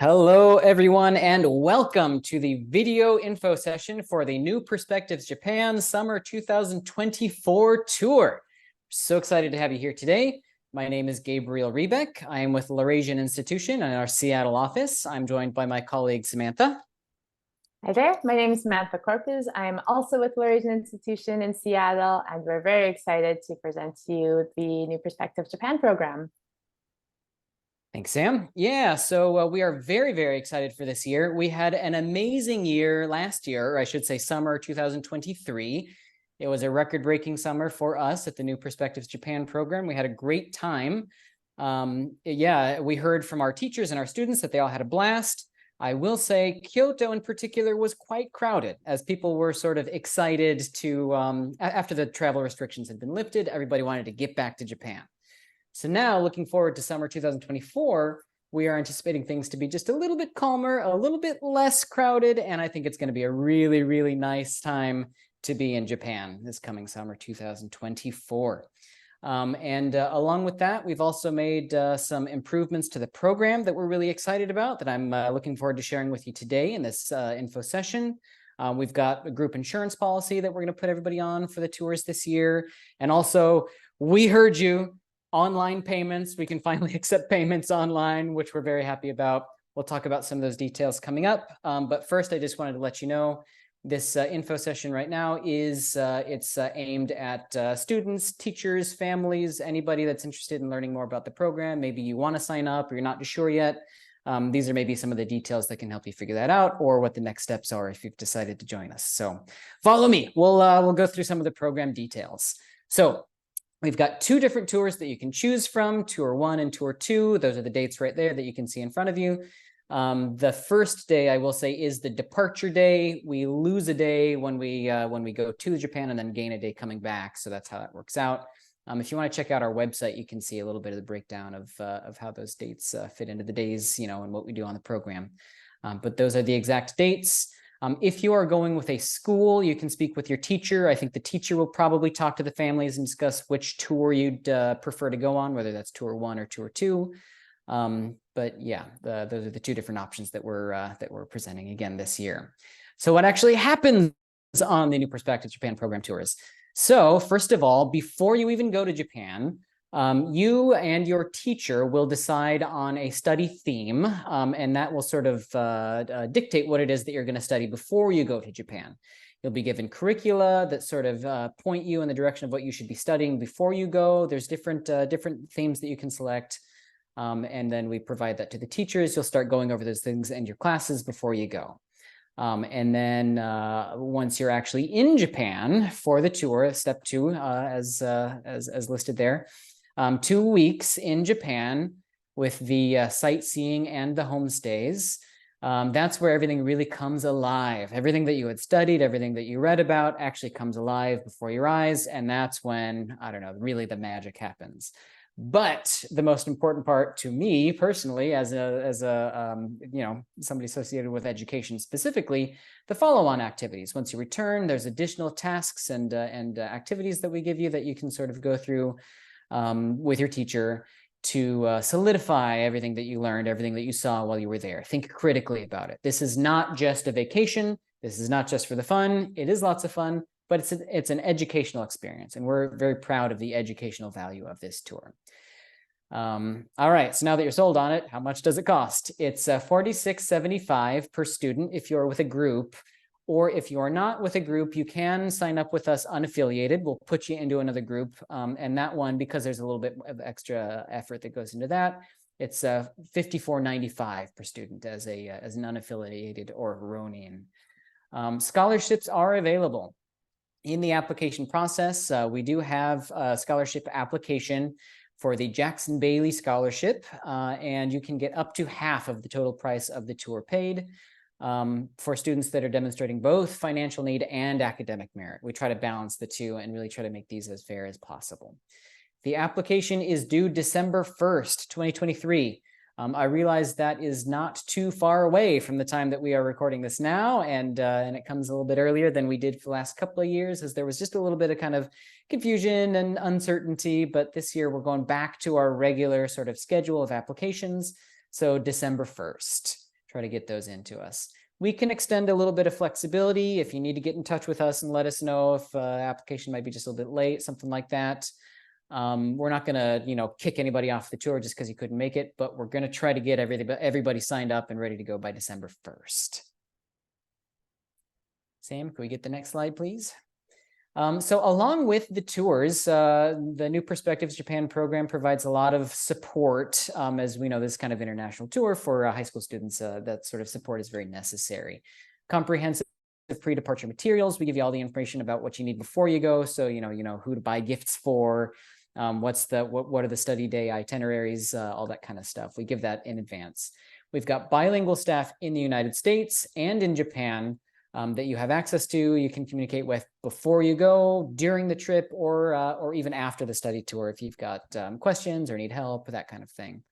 Hello, everyone, and welcome to the video info session for the New Perspectives Japan Summer 2024 tour. So excited to have you here today. My name is Gabriel Rebeck. I am with Laurasian Institution in our Seattle office. I'm joined by my colleague, Samantha. Hi there, my name is Samantha Corpus. I am also with Laurasian Institution in Seattle, and we're very excited to present to you the New Perspectives Japan program. Thanks, Sam. Yeah, so we are very, very excited for this year. We had an amazing year last year, or I should say summer 2023. It was a record-breaking summer for us at the New Perspectives Japan program. We had a great time. We heard from our teachers and our students that they all had a blast. I will say Kyoto in particular was quite crowded as people were sort of excited to, after the travel restrictions had been lifted, everybody wanted to get back to Japan. So now, looking forward to summer 2024, we are anticipating things to be just a little bit calmer, a little bit less crowded, and I think it's going to be a really, really nice time to be in Japan this coming summer 2024. Along with that, we've also made some improvements to the program that we're really excited about that I'm looking forward to sharing with you today in this info session. We've got a group insurance policy that we're going to put everybody on for the tours this year. And also, we heard you. Online payments, we can finally accept payments online, which we're very happy about. We'll talk about some of those details coming up. But first, I just wanted to let you know this info session right now is aimed at students, teachers, families, anybody that's interested in learning more about the program. Maybe you want to sign up or you're not sure yet. These are maybe some of the details that can help you figure that out, or what the next steps are if you've decided to join us. So follow me. We'll go through some of the program details. So we've got two different tours that you can choose from, Tour 1 and Tour 2. Those are the dates right there that you can see in front of you. The first day, I will say, is the departure day. We lose a day when we go to Japan and then gain a day coming back. So that's how that works out. If you want to check out our website, you can see a little bit of the breakdown of how those dates fit into the days, and what we do on the program. But those are the exact dates. If you are going with a school, you can speak with your teacher. I think the teacher will probably talk to the families and discuss which tour you'd prefer to go on, whether that's Tour 1 or Tour 2. But yeah, those are the two different options that we're presenting again this year. So what actually happens on the New Perspectives Japan program tours? So first of all, before you even go to Japan, you and your teacher will decide on a study theme, and that will sort of dictate what it is that you're going to study before you go to Japan. You'll be given curricula that sort of point you in the direction of what you should be studying before you go. There's different themes that you can select, and then we provide that to the teachers. You'll start going over those things in your classes before you go. And then once you're actually in Japan for the tour, step 2, as listed there, 2 weeks in Japan with the sightseeing and the homestays. That's where everything really comes alive. Everything that you had studied, everything that you read about actually comes alive before your eyes. And that's when, I don't know, really the magic happens. But the most important part to me personally, as somebody associated with education specifically, the follow-on activities. Once you return, there's additional tasks and activities that we give you that you can sort of go through with your teacher to solidify everything that you learned, everything that you saw while you were there. Think critically about it. This is not just a vacation. This is not just for the fun. It is lots of fun, but it's an educational experience, and we're very proud of the educational value of this tour. All right, so now that you're sold on it, how much does it cost? It's $46.75 per student if you're with a group, or if you're not with a group, you can sign up with us unaffiliated. We'll put you into another group, and that one, because there's a little bit of extra effort that goes into that, it's $54.95 per student as an unaffiliated or Ronin. Scholarships are available. In the application process, we do have a scholarship application for the Jackson Bailey Scholarship, and you can get up to half of the total price of the tour paid for students that are demonstrating both financial need and academic merit. We try to balance the two and really try to make these as fair as possible. The application is due December 1st, 2023. I realize that is not too far away from the time that we are recording this now, and it comes a little bit earlier than we did for the last couple of years, as there was just a little bit of kind of confusion and uncertainty. But this year we're going back to our regular sort of schedule of applications, so December 1st. try to get those into us. We can extend a little bit of flexibility if you need to get in touch with us and let us know if application might be just a little bit late, something like that. We're not going to, kick anybody off the tour just because you couldn't make it, but we're going to try to get everybody signed up and ready to go by December 1st. Sam, can we get the next slide, please? So along with the tours, the New Perspectives Japan program provides a lot of support. As we know, this kind of international tour for high school students, that sort of support is very necessary. Comprehensive pre-departure materials. We give you all the information about what you need before you go. So, who to buy gifts for, what are the study day itineraries, all that kind of stuff. We give that in advance. We've got bilingual staff in the United States and in Japan that you have access to, you can communicate with before you go, during the trip, or even after the study tour if you've got questions or need help, that kind of thing.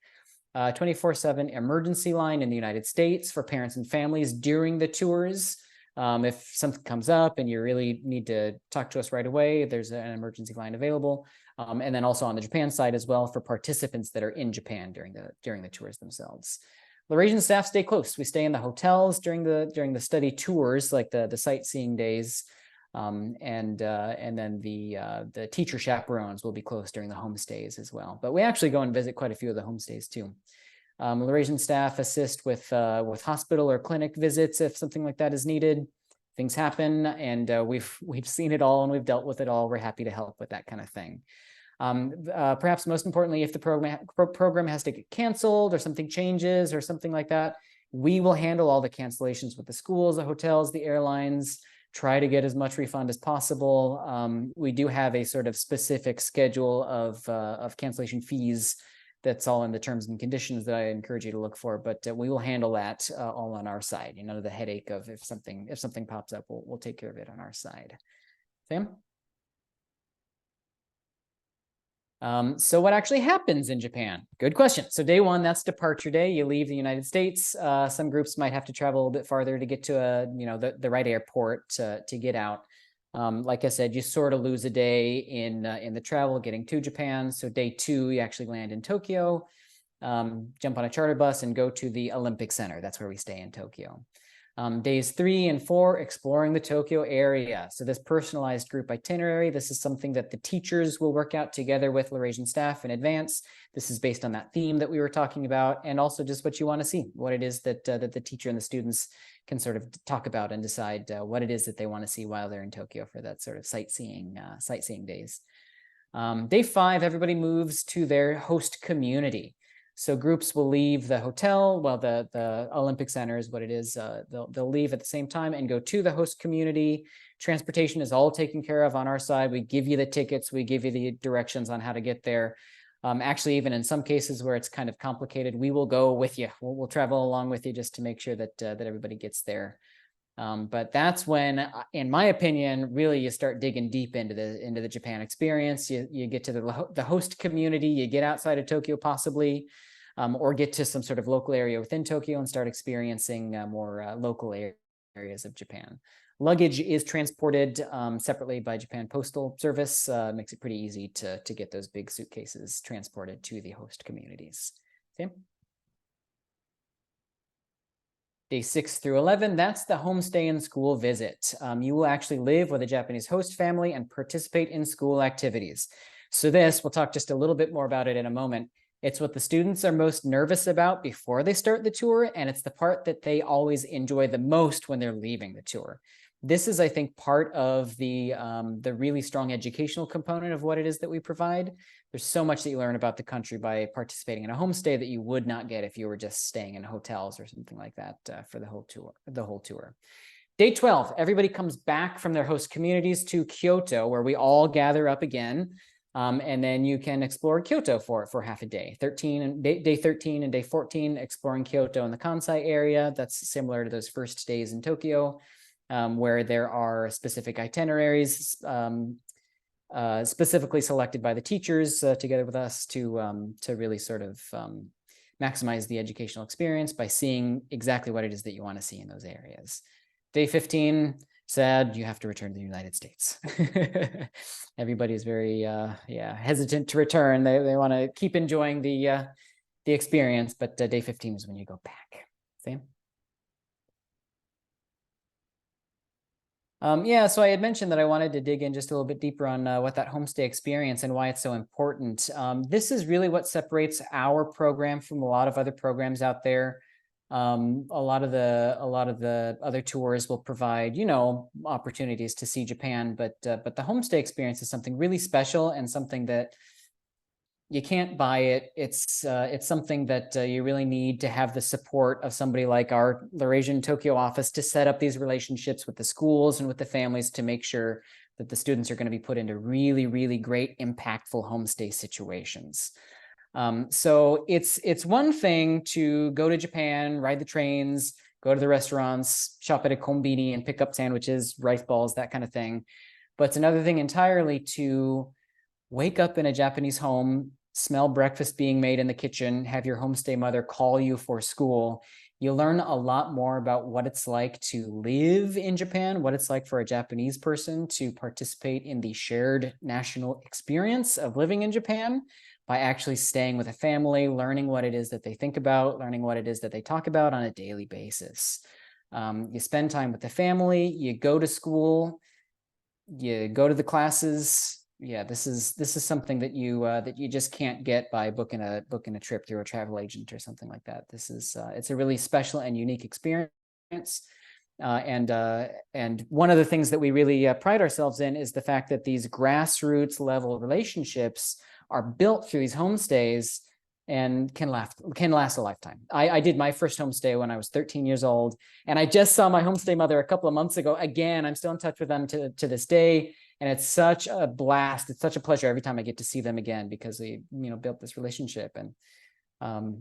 24/7 emergency line in the United States for parents and families during the tours. If something comes up and you really need to talk to us right away, there's an emergency line available. And then also on the Japan side as well for participants that are in Japan during the tours themselves. Laurasian staff stay close. We stay in the hotels during the study tours, like the sightseeing days, and then the teacher chaperones will be close during the homestays as well. But we actually go and visit quite a few of the homestays too. Laurasian staff assist with hospital or clinic visits if something like that is needed. Things happen, and we've seen it all and we've dealt with it all. We're happy to help with that kind of thing. Perhaps most importantly, if the program has to get canceled or something changes or something like that, we will handle all the cancellations with the schools, the hotels, the airlines, try to get as much refund as possible. We do have a sort of specific schedule of cancellation fees that's all in the terms and conditions that I encourage you to look for, but we will handle that all on our side. The headache of if something pops up, we'll take care of it on our side. Sam? So what actually happens in Japan? Good question. So day one, that's departure day. You leave the United States. Some groups might have to travel a little bit farther to get to the right airport to get out. Like I said, you sort of lose a day in the travel getting to Japan. So day two, you actually land in Tokyo, jump on a charter bus and go to the Olympic Center. That's where we stay in Tokyo. Days 3 and 4, exploring the Tokyo area. So this personalized group itinerary, this is something that the teachers will work out together with Laurasian staff in advance. This is based on that theme that we were talking about, and also just what you want to see, what it is that the teacher and the students can sort of talk about and decide what it is that they want to see while they're in Tokyo for that sort of sightseeing days. Day 5, everybody moves to their host community. So groups will leave the hotel, well, the Olympic Center is what it is. They'll leave at the same time and go to the host community. Transportation is all taken care of on our side. We give you the tickets. We give you the directions on how to get there. Actually, even in some cases where it's kind of complicated, we will go with you. We'll travel along with you just to make sure that everybody gets there. But that's when, in my opinion, really you start digging deep into the Japan experience. You get to the host community, you get outside of Tokyo possibly, or get to some sort of local area within Tokyo and start experiencing more local areas of Japan. Luggage is transported separately by Japan Postal Service. Makes it pretty easy to get those big suitcases transported to the host communities. Okay. Day 6 through 11, that's the homestay and school visit. You will actually live with a Japanese host family and participate in school activities. So this, we'll talk just a little bit more about it in a moment. It's what the students are most nervous about before they start the tour, and it's the part that they always enjoy the most when they're leaving the tour. This is, I think, part of the really strong educational component of what it is that we provide. There's so much that you learn about the country by participating in a homestay that you would not get if you were just staying in hotels or something like that for the whole tour. Day 12, everybody comes back from their host communities to Kyoto, where we all gather up again. And then you can explore Kyoto for half a day. Day 13 and day 14, exploring Kyoto and the Kansai area. That's similar to those first days in Tokyo, where there are specific itineraries specifically selected by the teachers together with us to really sort of maximize the educational experience by seeing exactly what it is that you want to see in those areas. Day 15, sad, you have to return to the United States. Everybody is very hesitant to return. They want to keep enjoying the experience, but day 15 is when you go back. Sam? Yeah, so I had mentioned that I wanted to dig in just a little bit deeper on what that homestay experience and why it's so important. This is really what separates our program from a lot of other programs out there. A lot of the other tours will provide, opportunities to see Japan, but the homestay experience is something really special and something that you can't buy it. It's something that you really need to have the support of somebody like our Laurasian Tokyo office to set up these relationships with the schools and with the families to make sure that the students are going to be put into really, really great, impactful homestay situations. So it's one thing to go to Japan, ride the trains, go to the restaurants, shop at a konbini and pick up sandwiches, rice balls, that kind of thing. But it's another thing entirely to wake up in a Japanese home, smell breakfast being made in the kitchen, have your homestay mother call you for school. You learn a lot more about what it's like to live in Japan, what it's like for a Japanese person to participate in the shared national experience of living in Japan by actually staying with a family, learning what it is that they think about, learning what it is that they talk about on a daily basis. You spend time with the family, you go to school, you go to the classes. Yeah, this is something that you just can't get by booking a trip through a travel agent or something like that. This is it's a really special and unique experience. And one of the things that we really pride ourselves in is the fact that these grassroots level relationships are built through these homestays and can last a lifetime. I did my first homestay when I was 13 years old, and I just saw my homestay mother a couple of months ago. Again, I'm still in touch with them to this day, and it's such a blast. It's such a pleasure every time I get to see them again because we, built this relationship. And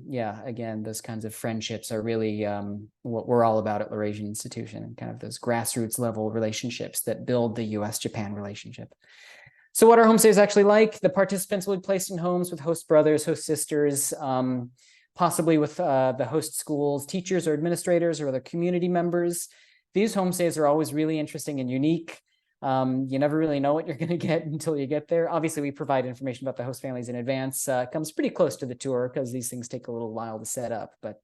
yeah, again, those kinds of friendships are really what we're all about at Laurasian Institution, and kind of those grassroots level relationships that build the U.S.-Japan relationship. So what are homestays actually like? The participants will be placed in homes with host brothers, host sisters, possibly with the host school's teachers or administrators or other community members. These homestays are always really interesting and unique. You never really know what you're going to get until you get there. Obviously, we provide information about the host families in advance. It comes pretty close to the tour because these things take a little while to set up. But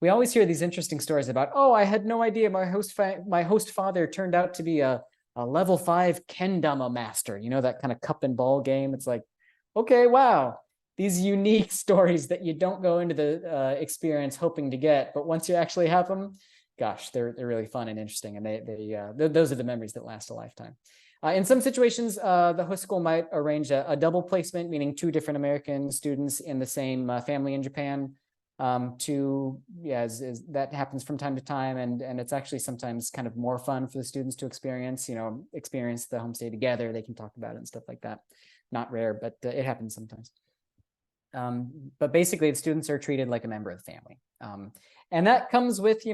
we always hear these interesting stories about, oh, I had no idea my host father turned out to be a level 5 kendama master, that kind of cup and ball game. It's like, okay, wow, these unique stories that you don't go into the experience hoping to get, but once you actually have them, gosh, they're really fun and interesting, and those are the memories that last a lifetime. In some situations, the host school might arrange a double placement, meaning 2 different American students in the same family in Japan. That happens from time to time, and it's actually sometimes kind of more fun for the students to experience the homestay together. They can talk about it and stuff like that. Not rare, but it happens sometimes. But basically, the students are treated like a member of the family, and that comes with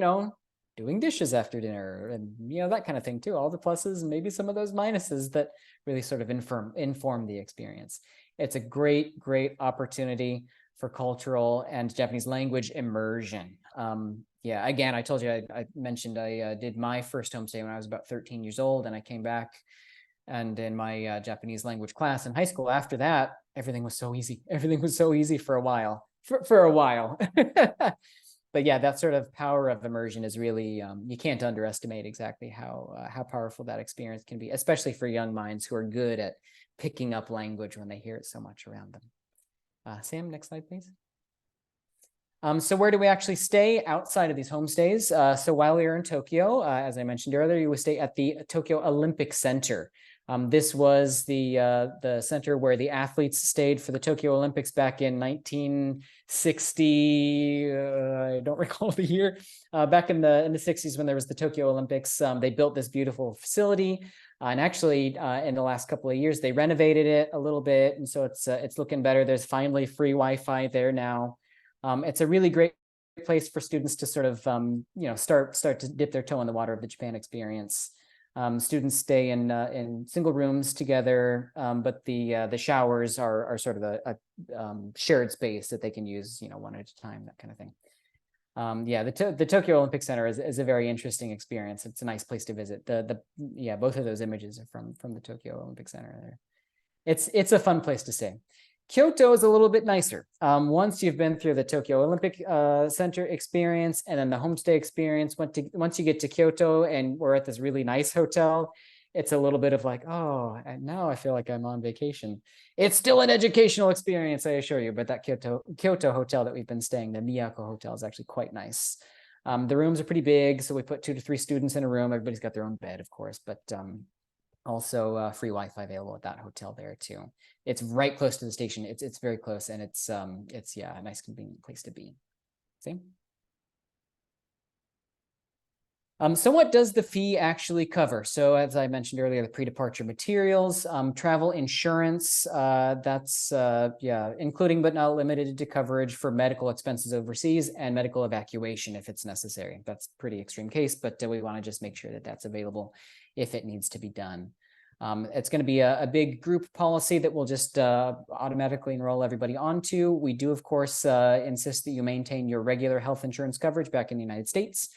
doing dishes after dinner and that kind of thing too. All the pluses and maybe some of those minuses that really sort of inform the experience. It's a great opportunity for cultural and Japanese language immersion. Yeah, again, I told you, I mentioned I did my first homestay when I was about 13 years old, and I came back, and in my Japanese language class in high school, after that, everything was so easy. Everything was so easy for a while, for a while. But yeah, that sort of power of immersion is really, you can't underestimate exactly how powerful that experience can be, especially for young minds who are good at picking up language when they hear it so much around them. Sam, next slide, please. So where do we actually stay outside of these homestays? So while we were in Tokyo, as I mentioned earlier, you would stay at the Tokyo Olympic Center. This was the center where the athletes stayed for the Tokyo Olympics back in 1960. I don't recall the year. Back in the 60s when there was the Tokyo Olympics, they built this beautiful facility. And actually, in the last couple of years, they renovated it a little bit, and so it's looking better. There's finally free Wi-Fi there now. It's a really great place for students to sort of start to dip their toe in the water of the Japan experience. Students stay in single rooms together, but the showers are sort of a shared space that they can use one at a time, that kind of thing. Yeah, the Tokyo Olympic Center is a very interesting experience. It's a nice place to visit. Both of those images are from the Tokyo Olympic Center. It's a fun place to stay. Kyoto is a little bit nicer. Once you've been through the Tokyo Olympic Center experience and then the homestay experience, once you get to Kyoto and we're at this really nice hotel, it's a little bit of like, oh, and now I feel like I'm on vacation. It's still an educational experience, I assure you, but that Kyoto hotel that we've been staying, the Miyako Hotel, is actually quite nice. The rooms are pretty big, so we put 2 to 3 students in a room. Everybody's got their own bed, of course, but also free Wi-Fi available at that hotel there too. It's right close to the station. It's very close, and it's yeah, a nice convenient place to be. See? So what does the fee actually cover? So as I mentioned earlier, the pre-departure materials, travel insurance, that's yeah, including but not limited to coverage for medical expenses overseas and medical evacuation if it's necessary. That's a pretty extreme case, but we want to just make sure that that's available if it needs to be done. It's going to be a big group policy that we'll just automatically enroll everybody onto. We do, of course, insist that you maintain your regular health insurance coverage back in the United States.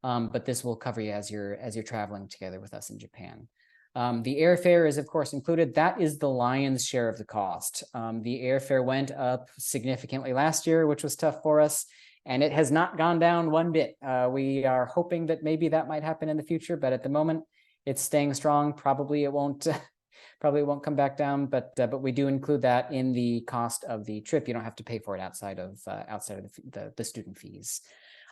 But this will cover you as you're traveling together with us in Japan. The airfare is, of course, included. That is the lion's share of the cost. The airfare went up significantly last year, which was tough for us, and it has not gone down one bit. We are hoping that maybe that might happen in the future, but at the moment, it's staying strong. Probably it won't come back down, but we do include that in the cost of the trip. You don't have to pay for it outside of the student fees.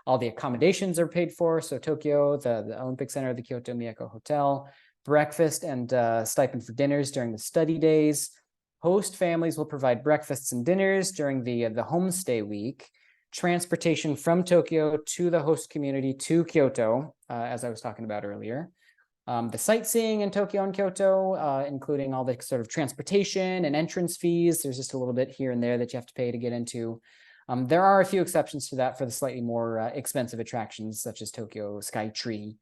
All the accommodations are paid for. So Tokyo, the Olympic Center, the Kyoto Miyako Hotel, breakfast and stipend for dinners during the study days. Host families will provide breakfasts and dinners during the homestay week. Transportation from Tokyo to the host community to Kyoto, as I was talking about earlier. The sightseeing in Tokyo and Kyoto, including all the sort of transportation and entrance fees. There's just a little bit here and there that you have to pay to get into. There are a few exceptions to that for the slightly more expensive attractions, such as Tokyo Skytree.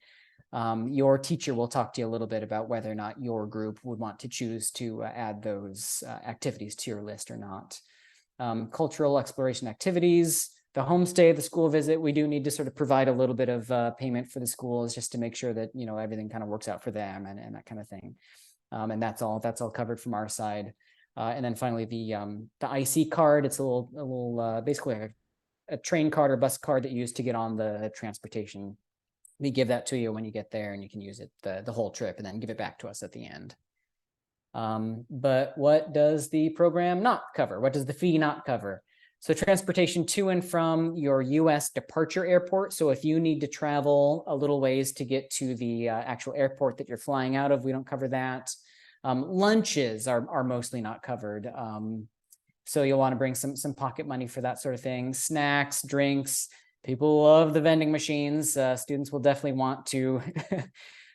Your teacher will talk to you a little bit about whether or not your group would want to choose to add those activities to your list or not. Cultural exploration activities, the homestay, the school visit, we do need to sort of provide a little bit of payment for the schools just to make sure that, you know, everything kind of works out for them and that kind of thing. And that's all covered from our side. And then finally, the IC card. It's a little basically like a train card or bus card that you use to get on the transportation. We give that to you when you get there, and you can use it the whole trip, and then give it back to us at the end. But what does the program not cover? What does the fee not cover? So transportation to and from your U.S. departure airport. So if you need to travel a little ways to get to the actual airport that you're flying out of, we don't cover that. Lunches are mostly not covered. So you'll want to bring some pocket money for that sort of thing. Snacks, drinks. People love the vending machines. Students will definitely want to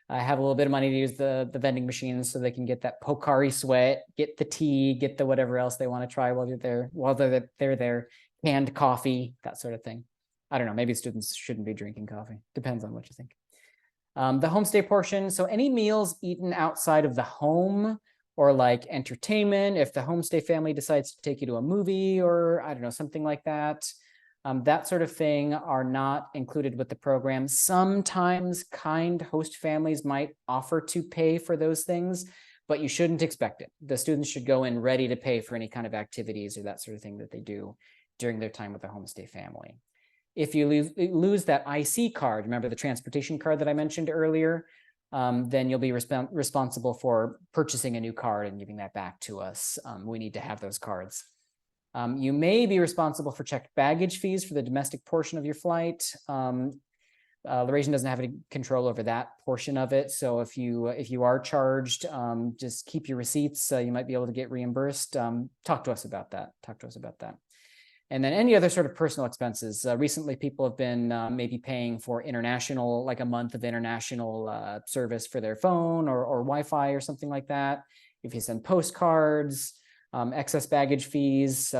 have a little bit of money to use the vending machines so they can get that Pocari Sweat, get the tea, get the whatever else they want to try while they're there, canned coffee, that sort of thing. I don't know, maybe students shouldn't be drinking coffee. Depends on what you think. The homestay portion, so any meals eaten outside of the home or like entertainment, if the homestay family decides to take you to a movie or I don't know, something like that, that sort of thing are not included with the program. Sometimes kind host families might offer to pay for those things, but you shouldn't expect it. The students should go in ready to pay for any kind of activities or that sort of thing that they do during their time with the homestay family. If you lose that IC card, remember the transportation card that I mentioned earlier, then you'll be responsible for purchasing a new card and giving that back to us. We need to have those cards. You may be responsible for checked baggage fees for the domestic portion of your flight. Laurasian doesn't have any control over that portion of it. So if you are charged, just keep your receipts. You might be able to get reimbursed. Talk to us about that. And then any other sort of personal expenses. Recently, people have been maybe paying for international, like a month of international service for their phone or Wi-Fi or something like that. If you send postcards, excess baggage fees,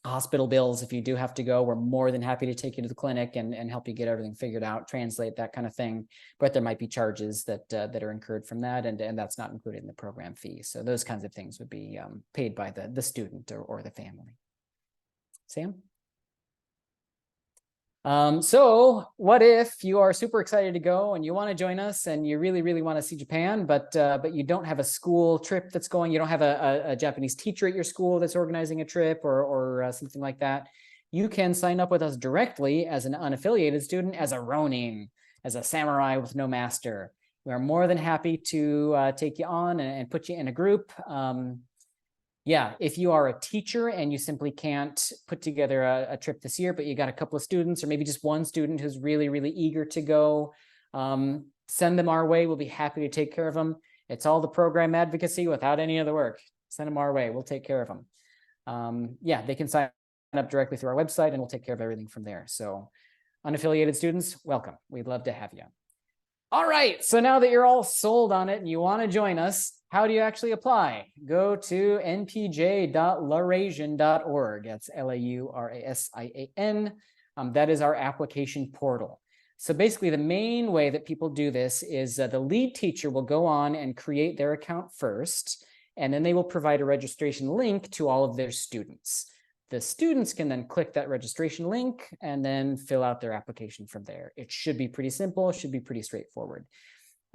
hospital bills, if you do have to go, we're more than happy to take you to the clinic and help you get everything figured out, translate, that kind of thing. But there might be charges that are incurred from that, and that's not included in the program fee. So those kinds of things would be paid by the student or the family. Sam? So what if you are super excited to go and you want to join us and you really, really want to see Japan, but you don't have a school trip that's going, you don't have a Japanese teacher at your school that's organizing a trip or something like that, you can sign up with us directly as an unaffiliated student, as a Ronin, as a samurai with no master. We are more than happy to take you on and put you in a group. Yeah, if you are a teacher and you simply can't put together a trip this year, but you got a couple of students or maybe just one student who's really, really eager to go, send them our way. We'll be happy to take care of them. It's all the program advocacy without any of the work. Send them our way. We'll take care of them. Yeah, they can sign up directly through our website and we'll take care of everything from there. So unaffiliated students, welcome. We'd love to have you. All right, so now that you're all sold on it and you want to join us, how do you actually apply? Go to npj.laurasian.org. That's LAURASIAN. That is our application portal. So basically, the main way that people do this is the lead teacher will go on and create their account first, and then they will provide a registration link to all of their students. The students can then click that registration link and then fill out their application from there. It should be pretty simple. It should be pretty straightforward.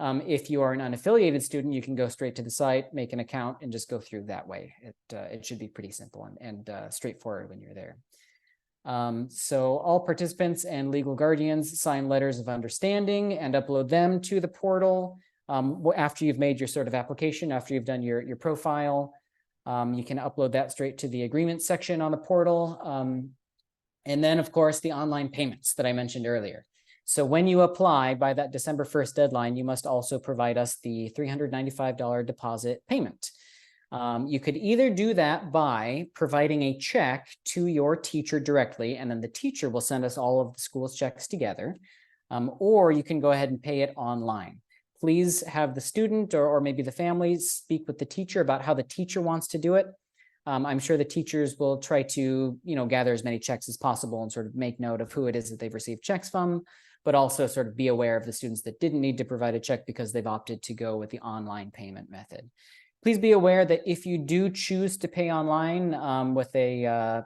If you are an unaffiliated student, you can go straight to the site, make an account, and just go through that way. It should be pretty simple and straightforward when you're there. So all participants and legal guardians sign letters of understanding and upload them to the portal. After you've made your sort of application, after you've done your profile, you can upload that straight to the agreement section on the portal. And then, of course, the online payments that I mentioned earlier. So when you apply by that December 1st deadline, you must also provide us the $395 deposit payment. You could either do that by providing a check to your teacher directly, and then the teacher will send us all of the school's checks together, or you can go ahead and pay it online. Please have the student or maybe the family speak with the teacher about how the teacher wants to do it. I'm sure the teachers will try to, gather as many checks as possible and sort of make note of who it is that they've received checks from, but also sort of be aware of the students that didn't need to provide a check because they've opted to go with the online payment method. Please be aware that if you do choose to pay online with a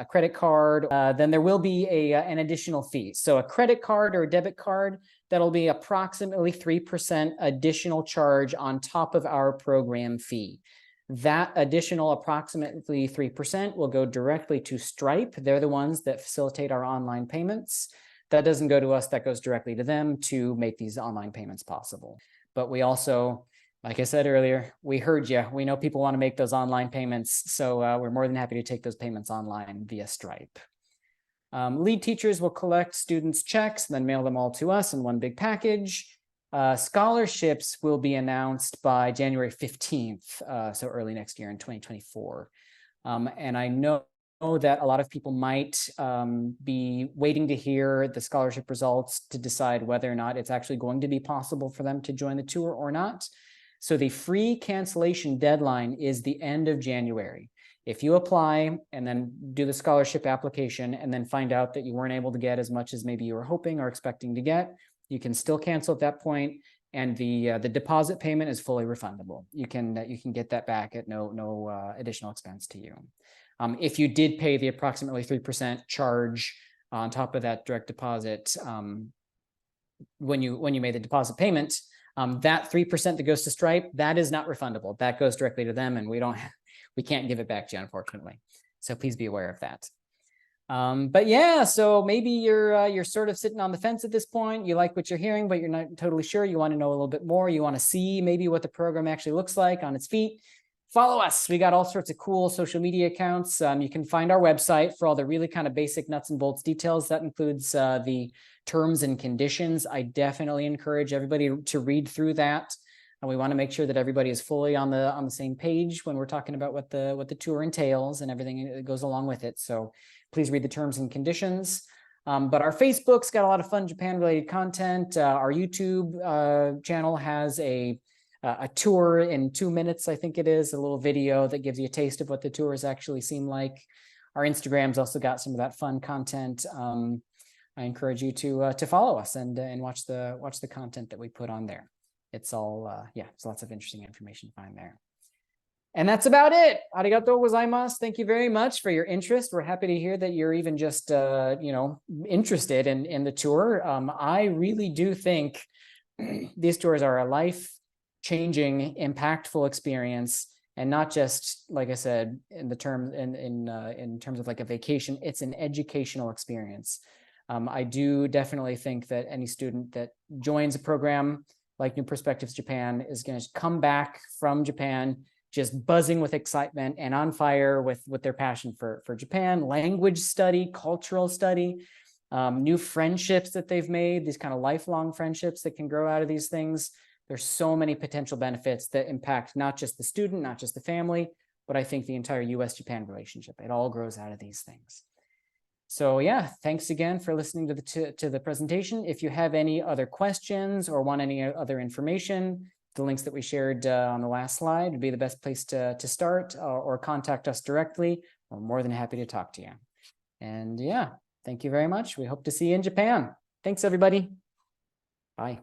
credit card, then there will be an additional fee. So a credit card or a debit card, that'll be approximately 3% additional charge on top of our program fee. That additional approximately 3% will go directly to Stripe. They're the ones that facilitate our online payments. That doesn't go to us, that goes directly to them to make these online payments possible. But we also, like I said earlier, we heard you. We know people want to make those online payments, so we're more than happy to take those payments online via Stripe. Lead teachers will collect students' checks and then mail them all to us in one big package. Scholarships will be announced by January 15th, so early next year in 2024. And I know that a lot of people might be waiting to hear the scholarship results to decide whether or not it's actually going to be possible for them to join the tour or not. So the free cancellation deadline is the end of January. If you apply and then do the scholarship application and then find out that you weren't able to get as much as maybe you were hoping or expecting to get, you can still cancel at that point, and the deposit payment is fully refundable. You can get that back at no additional expense to you. If you did pay the approximately 3% charge on top of that direct deposit when you made the deposit payment, that 3% that goes to Stripe, that is not refundable. That goes directly to them, and we can't give it back to you, unfortunately. So please be aware of that. But yeah, so maybe you're sort of sitting on the fence at this point. You like what you're hearing, but you're not totally sure. You want to know a little bit more. You want to see maybe what the program actually looks like on its feet. Follow us. We got all sorts of cool social media accounts. You can find our website for all the really kind of basic nuts and bolts details. That includes the terms and conditions. I definitely encourage everybody to read through that. And we want to make sure that everybody is fully on the same page when we're talking about what the tour entails and everything that goes along with it. So please read the terms and conditions. But our Facebook's got a lot of fun Japan-related content. Our YouTube channel has a tour in 2 minutes, I think it is, a little video that gives you a taste of what the tours actually seem like. Our Instagram's also got some of that fun content. I encourage you to follow us and watch the content that we put on there. It's all, it's lots of interesting information to find there. And that's about it. Arigatou gozaimasu. Thank you very much for your interest. We're happy to hear that you're even just, interested in the tour. I really do think these tours are a life-changing, impactful experience, and not just, like I said, in terms of like a vacation. It's an educational experience. I do definitely think that any student that joins a program like New Perspectives Japan is going to come back from Japan just buzzing with excitement and on fire with their passion for Japan, language study, cultural study, new friendships that they've made, these kind of lifelong friendships that can grow out of these things. There's so many potential benefits that impact not just the student, not just the family, but I think the entire US-Japan relationship. It all grows out of these things. So yeah, thanks again for listening to the presentation. If you have any other questions or want any other information, the links that we shared on the last slide would be the best place to start, or contact us directly. We're more than happy to talk to you. And yeah, thank you very much. We hope to see you in Japan. Thanks, everybody. Bye.